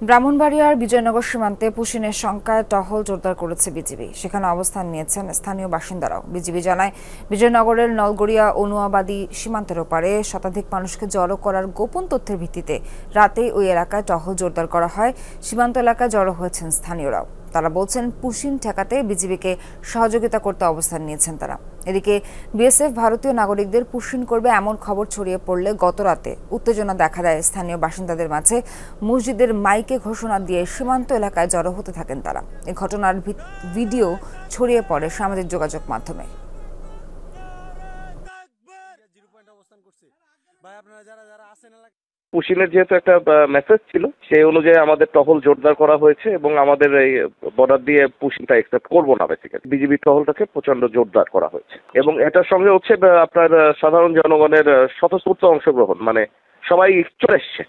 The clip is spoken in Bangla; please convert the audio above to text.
ব্রাহ্মণবাড়িয়ার বিজয়নগর সীমান্তে পুশিনের শঙ্কায় টহল জোরদার করেছে বিজিবি। সেখানে অবস্থান নিয়েছেন স্থানীয় বাসিন্দারাও। বিজিবি জানায়, বিজয়নগরের নলগড়িয়া অনুয়াবাদী সীমান্তের ওপারে শতাধিক মানুষকে জড়ো করার গোপন তথ্যের ভিত্তিতে রাতেই ওই এলাকায় টহল জোরদার করা হয়। সীমান্ত এলাকায় জড়ো হয়েছেন স্থানীয়রাও। তারা বলছেন, পুশিন ঠেকাতে বিজিবিকে সহযোগিতা করতে অবস্থান নিয়েছেন তারা। এদিকে বিএসএফ ভারতীয় নাগরিকদের পুশিন করবে এমন খবর ছড়িয়ে পড়লে গতরাতে উত্তেজনা দেখা দেয় স্থানীয় বাসিন্দাদের মাঝে। মসজিদের মাইকে ঘোষণা দিয়ে সীমান্ত এলাকায় জড়ো হতে থাকেন তারা। এই ঘটনার ভিডিও ছড়িয়ে পড়ে সামাজিক যোগাযোগ মাধ্যমে। পুশিনের যেহেতু একটা মেসেজ ছিল, সেই অনুযায়ী আমাদের টহল জোরদার করা হয়েছে এবং আমাদের এই বর্ডার দিয়ে পুশিনটা একসেপ্ট করবো না। বেসিক্যালি বিজিবি টহলটাকে প্রচন্ড জোরদার করা হয়েছে এবং এটার সঙ্গে হচ্ছে আপনার সাধারণ জনগণের স্বতঃস্ফূর্ত অংশগ্রহণ, মানে সবাই চলে এসছে।